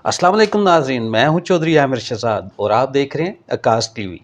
अस्सलाम वालेकुम नाजरीन, मैं हूं चौधरी आमिर शहजाद और आप देख रहे हैं आकाश टीवी।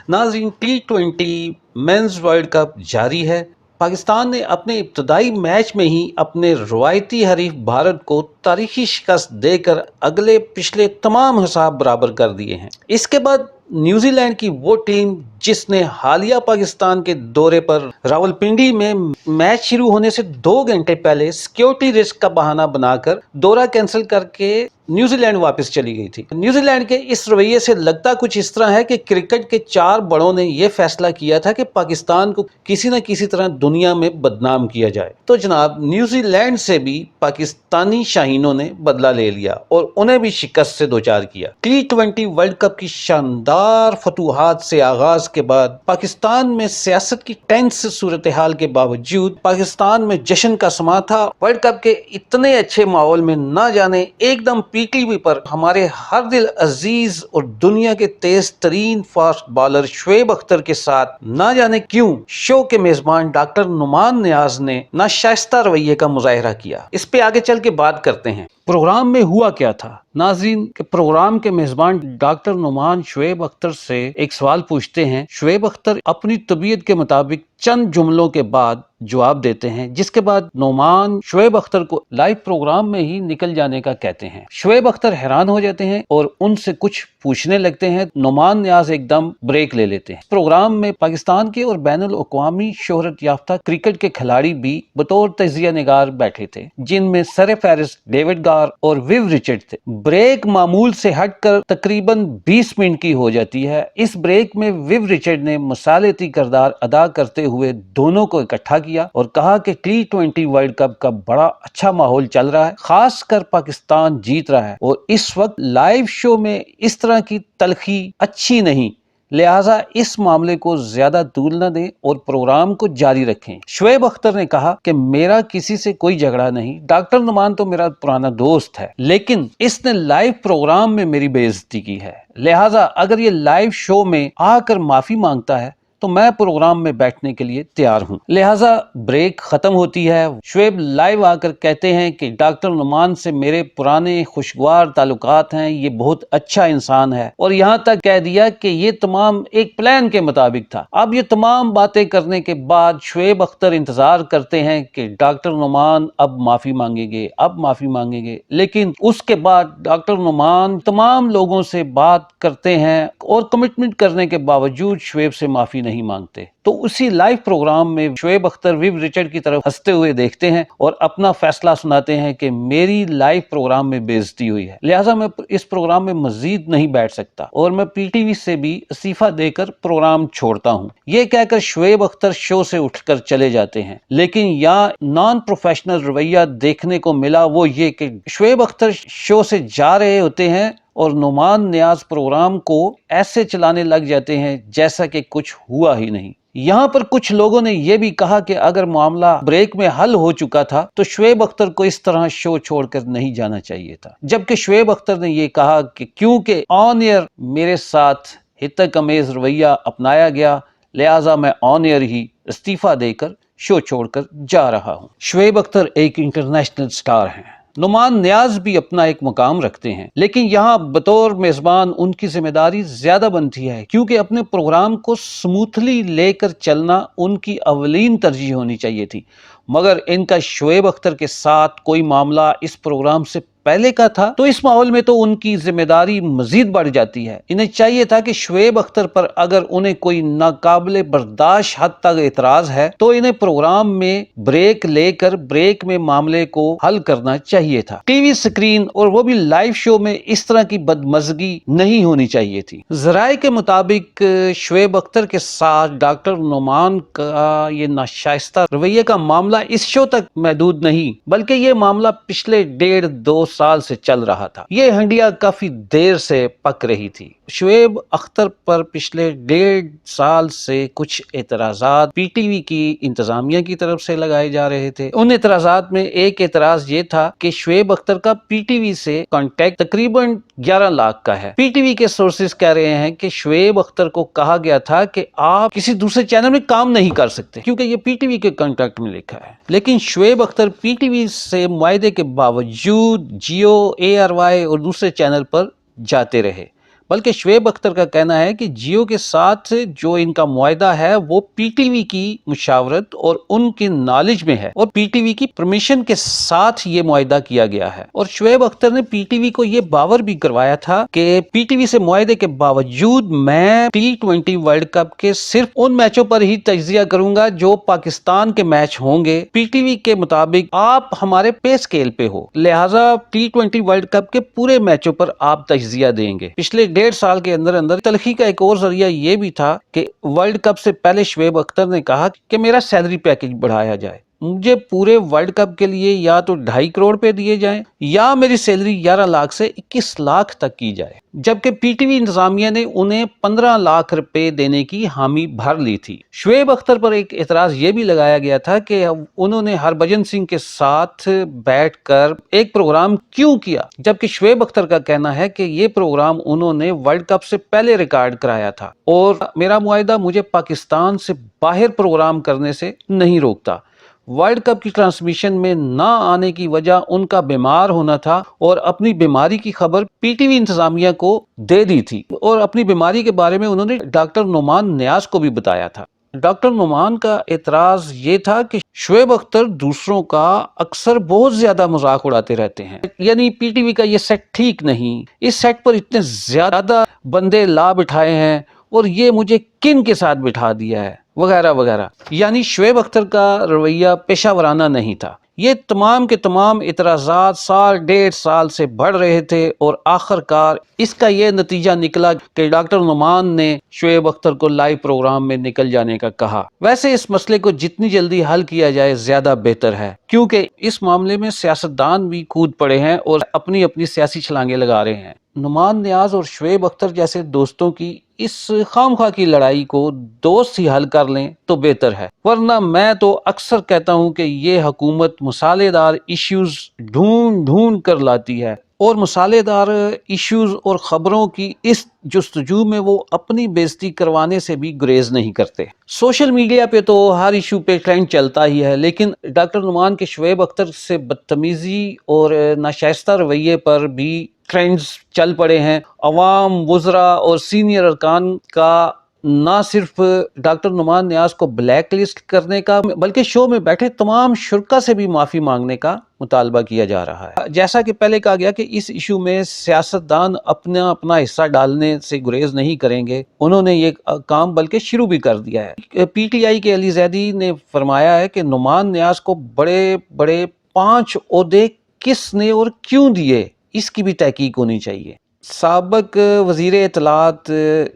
नाजरीन, T20 मेंस वर्ल्ड कप जारी है। पाकिस्तान ने अपने इब्तदाई मैच में ही अपने रवायती हरीफ भारत को तारीखी शिकस्त देकर अगले पिछले तमाम हिसाब बराबर कर दिए हैं। इसके बाद न्यूजीलैंड की वो टीम जिसने हालिया पाकिस्तान के दौरे पर रावलपिंडी में मैच शुरू होने से 2 घंटे पहले सिक्योरिटी रिस्क का बहाना बनाकर दौरा कैंसिल करके न्यूजीलैंड वापस चली गई थी। न्यूजीलैंड के इस रवैये से लगता कुछ इस तरह है कि क्रिकेट के 4 बड़ों ने यह फैसला किया था कि पाकिस्तान को किसी न किसी तरह दुनिया में बदनाम किया जाए। तो जनाब, न्यूजीलैंड से भी पाकिस्तानी शाहीनों ने बदला ले लिया और उन्हें भी शिकस्त से दोचार किया। T20 वर्ल्ड कप की शानदार फतूहात से आगाज के बाद पाकिस्तान में सियासत की टेंस सूरत हाल के बावजूद पाकिस्तान में जश्न का समा था। वर्ल्ड कप के इतने अच्छे माहौल में ना जाने एकदम पीटीवी पर हमारे हर दिल अजीज और दुनिया के तेज तरीन फास्ट बॉलर शुएब अख्तर के साथ ना जाने क्यों शो के मेजबान डॉक्टर नुमान नियाज ने नाशाइस्ता रवैये का मुजाहरा किया। इस पे आगे चल के बात करते हैं। प्रोग्राम में हुआ क्या था नाजरीन के प्रोग्राम के मेजबान डॉक्टर नुमान शुएब अख्तर से एक सवाल पूछते हैं। शुएब अख्तर अपनी तबीयत के मुताबिक चंद जुमलों के बाद जवाब देते हैं, जिसके बाद नुमान शुएब अख्तर को लाइव प्रोग्राम में ही निकल जाने का कहते हैं। शुएब अख्तर हैरान हो जाते हैं और उनसे कुछ पूछने लगते हैं। नुमान नियाज एकदम ब्रेक ले लेते हैं। प्रोग्राम में पाकिस्तान के और बैनुल अक़वामी शोहरत याफ्ता क्रिकेट के खिलाड़ी भी बतौर तजिया निगार बैठे थे, जिनमें सर फहरिस्त डेविड गार और विव रिचर्ड थे। ब्रेक मामूल से हटकर तकरीबन 20 मिनट की हो जाती है। इस ब्रेक में विव रिचर्ड ने मसालेती किरदार अदा करते हुए दोनों को इकट्ठा किया और कहा कि T20 वर्ल्ड कप का बड़ा अच्छा माहौल चल रहा है, खासकर पाकिस्तान जीत रहा है और इस वक्त लाइव शो में इस तरह की तलखी अच्छी नहीं, लिहाजा इस मामले को ज्यादा तूल न दें और प्रोग्राम को जारी रखें। शुएब अख्तर ने कहा कि मेरा किसी से कोई झगड़ा नहीं, डॉक्टर नुमान तो मेरा पुराना दोस्त है, लेकिन इसने लाइव प्रोग्राम में मेरी बेइज्जती की है, लिहाजा अगर ये लाइव शो में आकर माफी मांगता है तो मैं प्रोग्राम में बैठने के लिए तैयार हूं। लिहाजा ब्रेक खत्म होती है। शुएब लाइव आकर कहते हैं कि डॉक्टर नुमान से मेरे पुराने खुशगवार ताल्लुकात हैं, ये बहुत अच्छा इंसान है और यहां तक कह दिया कि ये तमाम एक प्लान के मुताबिक था। अब ये तमाम बातें करने के बाद शुएब अख्तर इंतजार करते हैं कि डॉक्टर नुमान अब माफी मांगेंगे, लेकिन उसके बाद डॉक्टर नुमान तमाम लोगों से बात करते हैं और कमिटमेंट करने के बावजूद शुएब से माफी नहीं मांगते। तो उसी लाइव प्रोग्राम में शुएब अख्तर विव रिचर्ड की तरफ हंसते हुए देखते हैं और अपना फैसला सुनाते हैं कि मेरी लाइव प्रोग्राम में बेइज्जती हुई है, लिहाजा मैं इस प्रोग्राम में मजीद नहीं बैठ सकता और मैं पीटीवी से भी इस्तीफा देकर प्रोग्राम छोड़ता हूं। ये कहकर शुएब अख्तर शो से उठकर चले जाते हैं, लेकिन यहाँ नॉन प्रोफेशनल रवैया देखने को मिला, वो ये कि शुएब अख्तर शो से जा रहे होते हैं और नुमान नियाज प्रोग्राम को ऐसे चलाने लग जाते हैं जैसा कि कुछ हुआ ही नहीं। यहाँ पर कुछ लोगों ने यह भी कहा कि अगर मामला ब्रेक में हल हो चुका था तो शुएब अख्तर को इस तरह शो छोड़कर नहीं जाना चाहिए था, जबकि शुएब अख्तर ने यह कहा कि क्योंकि ऑन एयर मेरे साथ हितक अमेज रवैया अपनाया गया, लिहाजा मैं ऑन एयर ही इस्तीफा देकर शो छोड़कर जा रहा हूँ। शुएब अख्तर एक इंटरनेशनल स्टार हैं, नुमान नियाज भी अपना एक मुकाम रखते हैं, लेकिन यहाँ बतौर मेजबान उनकी जिम्मेदारी ज्यादा बनती है, क्योंकि अपने प्रोग्राम को स्मूथली लेकर चलना उनकी अवलीन तरजीह होनी चाहिए थी। मगर इनका शुएब अख्तर के साथ कोई मामला इस प्रोग्राम से पहले का था, तो इस माहौल में तो उनकी जिम्मेदारी मजीद बढ़ जाती है। इन्हें चाहिए था कि शुएब अख्तर पर अगर उन्हें कोई नाकाबिले बर्दाश्त हद तक एतराज है तो इन्हें प्रोग्राम में ब्रेक लेकर ब्रेक में मामले को हल करना चाहिए था। टीवी स्क्रीन और वो भी लाइव शो में इस तरह की बदमजगी नहीं होनी चाहिए थी। जराये के मुताबिक शुएब अख्तर के साथ डॉक्टर नुमान का ये नाशाइस्ता रवैये का मामला इस शो तक महदूद नहीं, बल्कि ये मामला पिछले 1.5-2 साल से चल रहा था। ये हंडिया काफी देर से पक रही थी। शुएब अख्तर पर पिछले 1.5 साल से कुछ एतराजात पीटीवी की इंतजामिया की तरफ से लगाए जा रहे थे। उन एतराजात में एक एतराज ये था कि शुएब अख्तर का पीटीवी से कांटेक्ट तकरीबन 11 लाख का है। पीटीवी के सोर्सेज कह रहे हैं कि शुएब अख्तर को कहा गया था कि आप किसी दूसरे चैनल में काम नहीं कर सकते, क्योंकि ये पीटीवी के कांटेक्ट में लिखा है। लेकिन शुएब अख्तर पीटीवी से मुआहदे के बावजूद जियो, ARY और दूसरे चैनल पर जाते रहे। बल्कि शुएब अख्तर का कहना है कि जियो के साथ जो इनका मुआहदा है वो PTV की मुशावरत और उनकी नॉलेज में है और PTV की परमिशन के साथ ये मुआहदा किया गया है। और शुएब अख्तर ने PTV को ये बावर भी करवाया था कि PTV से मुआहदे के बावजूद मैं T20 वर्ल्ड कप के सिर्फ उन मैचों पर ही तज्जिया करूंगा जो पाकिस्तान के मैच होंगे। PTV के मुताबिक आप हमारे पे स्केल पे हो, लिहाजा T20 वर्ल्ड कप के पूरे मैचों पर आप तज्जिया देंगे। पिछले 1.5 साल के अंदर अंदर तलखी का एक और जरिया ये भी था कि वर्ल्ड कप से पहले शुएब अख्तर ने कहा कि मेरा सैलरी पैकेज बढ़ाया जाए, मुझे पूरे वर्ल्ड कप के लिए या तो 2.5 करोड़ पे दिए जाएं या मेरी सैलरी 11 लाख से 21 लाख तक की जाए। जबकि PTV इंतजामिया ने उन्हें 15 लाख रुपए देने की हामी भर ली थी। शुएब अख्तर पर एक एतराज ये भी लगाया गया था कि उन्होंने हरभजन सिंह के साथ बैठकर एक प्रोग्राम क्यों किया, जबकि शुएब अख्तर का कहना है कि ये प्रोग्राम उन्होंने वर्ल्ड कप से पहले रिकॉर्ड कराया था और मेरा मुआहदा मुझे पाकिस्तान से बाहर प्रोग्राम करने से नहीं रोकता। वर्ल्ड कप की ट्रांसमिशन में ना आने की वजह उनका बीमार होना था और अपनी बीमारी की खबर PTV इंतजामिया को दे दी थी और अपनी बीमारी के बारे में उन्होंने डॉक्टर नुमान नियाज को भी बताया था। डॉक्टर नुमान का एतराज ये था कि शुएब अख्तर दूसरों का अक्सर बहुत ज्यादा मजाक उड़ाते रहते हैं, यानी PTV का ये सेट ठीक नहीं, इस सेट पर इतने ज्यादा बंदे ला बिठाए हैं और ये मुझे किन के साथ बिठा दिया है वगैरह वगैरह। यानी शुएब अख्तर का रवैया पेशा वराना नहीं था। ये तमाम के तमाम इतराज़ात साल 1.5 साल से बढ़ रहे थे और आखिरकार इसका ये नतीजा निकला कि डॉक्टर नुमान ने शुएब अख्तर को लाइव प्रोग्राम में निकल जाने का कहा। वैसे इस मसले को जितनी जल्दी हल किया जाए ज्यादा बेहतर है, क्योंकि इस मामले में सियासतदान भी कूद पड़े हैं और अपनी अपनी सियासी छलांगे लगा रहे हैं। नुमान नियाज और शुएब अख्तर जैसे दोस्तों की इस खामखा की लड़ाई को दोस्त ही हल कर लें तो बेहतर है, वरना मैं तो अक्सर कहता हूं कि ये हुकूमत मसालेदार इश्यूज ढूंढ ढूंढ कर लाती है और मसालेदार इश्यूज और खबरों की इस जुस्तजू में वो अपनी बेइज्जती करवाने से भी गुरेज नहीं करते। सोशल मीडिया पे तो हर इशू पे ट्रेंड चलता ही है, लेकिन डॉक्टर नुमान के शुएब अख्तर से बदतमीजी और नाशाइस्ता रवैये पर भी ट्रेंड्स चल पड़े हैं। अवाम, वुज़रा और सीनियर अरकान का ना सिर्फ डॉक्टर नुमान नियाज को ब्लैक लिस्ट करने का बल्कि शो में बैठे तमाम शुरका से भी माफ़ी मांगने का मुतालबा किया जा रहा है। जैसा कि पहले कहा गया कि इस इशू में सियासतदान अपना अपना हिस्सा डालने से गुरेज नहीं करेंगे, उन्होंने ये काम बल्कि शुरू भी कर दिया है। PTI के अली जैदी ने फरमाया है कि नुमान नियाज को बड़े बड़े 5 ओहदे किसने और क्यों दिए, इसकी भी तहकीक होनी चाहिए। साबक वजीर इत्तलात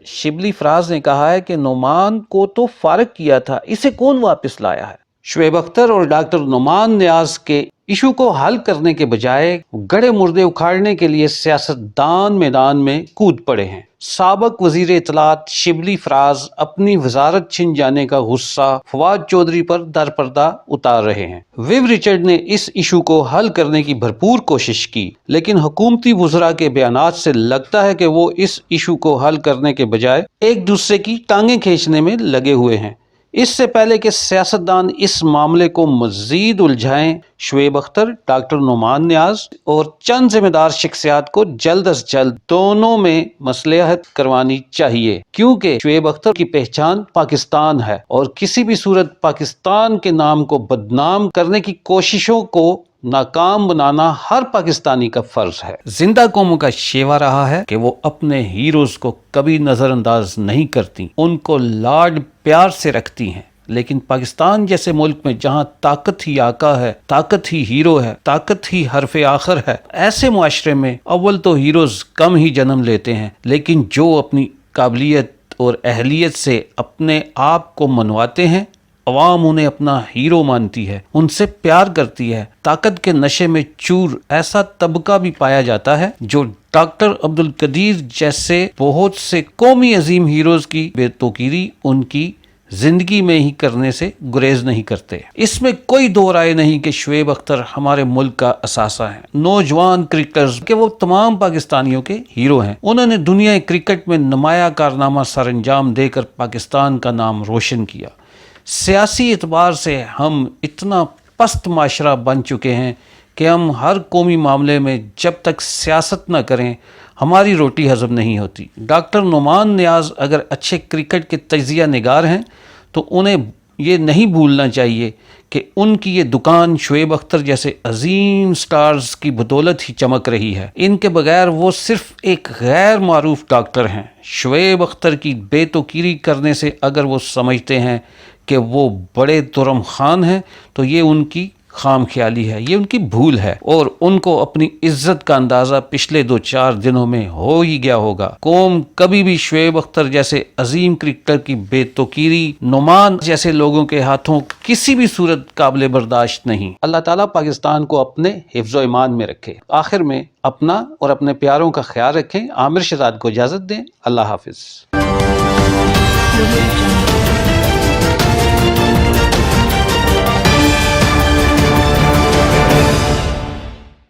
शिबली फराज ने कहा है कि नुमान को तो फारग किया था, इसे कौन वापस लाया है। शुएब अख्तर और डॉक्टर नुमान नियाज के इशू को हल करने के बजाय गड़े मुर्दे उखाड़ने के लिए सियासतदान मैदान में कूद पड़े हैं। साबक वजीर इत्तलात शिबली फराज अपनी वजारत छिन जाने का गुस्सा फवाद चौधरी पर दरपर्दा उतार रहे हैं। विव रिचर्ड ने इस इशू को हल करने की भरपूर कोशिश की, लेकिन हुकूमती वुज़रा के बयानात से लगता है कि वो इस इशू को हल करने के बजाय एक दूसरे की टांगें खींचने में लगे हुए हैं। इससे पहले कि सियासतदान इस मामले को मजीद उलझाएं, शुएब अख्तर, डॉक्टर नुमान नियाज और चंद जिम्मेदार शख्सियात को जल्द अज जल्द दोनों में मसलिहत करवानी चाहिए, क्योंकि शुएब अख्तर की पहचान पाकिस्तान है और किसी भी सूरत पाकिस्तान के नाम को बदनाम करने की कोशिशों को नाकाम बनाना हर पाकिस्तानी का फर्ज है। जिंदा कौमों का शेवा रहा है कि वो अपने हीरोज को कभी नजरअंदाज नहीं करती, उनको लाड प्यार से रखती हैं। लेकिन पाकिस्तान जैसे मुल्क में जहां ताकत ही आका है, ताकत ही हीरो है, ताकत ही हरफ आखिर है, ऐसे मुआशरे में अव्वल तो हीरोज कम ही जन्म लेते हैं, लेकिन जो अपनी काबिलियत और अहलियत से अपने आप को मनवाते हैं, अवाम उन्हें अपना हीरो मानती है, उनसे प्यार करती है। ताकत के नशे में चूर ऐसा तबका भी पाया जाता है जो डॉक्टर अब्दुल कदीर जैसे बहुत से कौमी अजीम हीरोज की बेतौकीरी उनकी जिंदगी में ही करने से गुरेज नहीं करते। इसमें कोई दो राय नहीं कि शुएब अख्तर हमारे मुल्क का असासा है, नौजवान क्रिकेटर्स के वो तमाम पाकिस्तानियों के हीरो हैं। उन्होंने दुनिया क्रिकेट में नुमाया कारनामा सरअंजाम देकर पाकिस्तान का नाम रोशन किया। सियासी एतबार से हम इतना पस्त माशरा बन चुके हैं کہ ہم ہر قومی معاملے میں جب تک سیاست نہ کریں ہماری روٹی ہضم نہیں ہوتی۔ ڈاکٹر نعمان نیاز اگر اچھے کرکٹ کے تجزیہ نگار ہیں تو انہیں یہ نہیں بھولنا چاہیے کہ ان کی یہ دکان شعیب اختر جیسے عظیم سٹارز کی بدولت ہی چمک رہی ہے۔ ان کے بغیر وہ صرف ایک غیر معروف ڈاکٹر ہیں۔ شعیب اختر کی بے توقیری کرنے سے اگر وہ سمجھتے ہیں کہ وہ بڑے ترم خان ہیں تو یہ ان کی خام خیالی ہے، یہ ان کی بھول ہے، اور ان کو اپنی عزت کا اندازہ پچھلے 2-4 دنوں میں ہو ہی گیا ہوگا۔ قوم کبھی بھی شعیب اختر جیسے عظیم کرکٹر کی بے توقیری، نعمان جیسے لوگوں کے ہاتھوں کسی بھی صورت قابل برداشت نہیں۔ اللہ تعالیٰ پاکستان کو اپنے حفظ و ایمان میں رکھے۔ آخر میں اپنا اور اپنے پیاروں کا خیال رکھیں۔ عامر شہزاد کو اجازت دیں۔ اللہ حافظ۔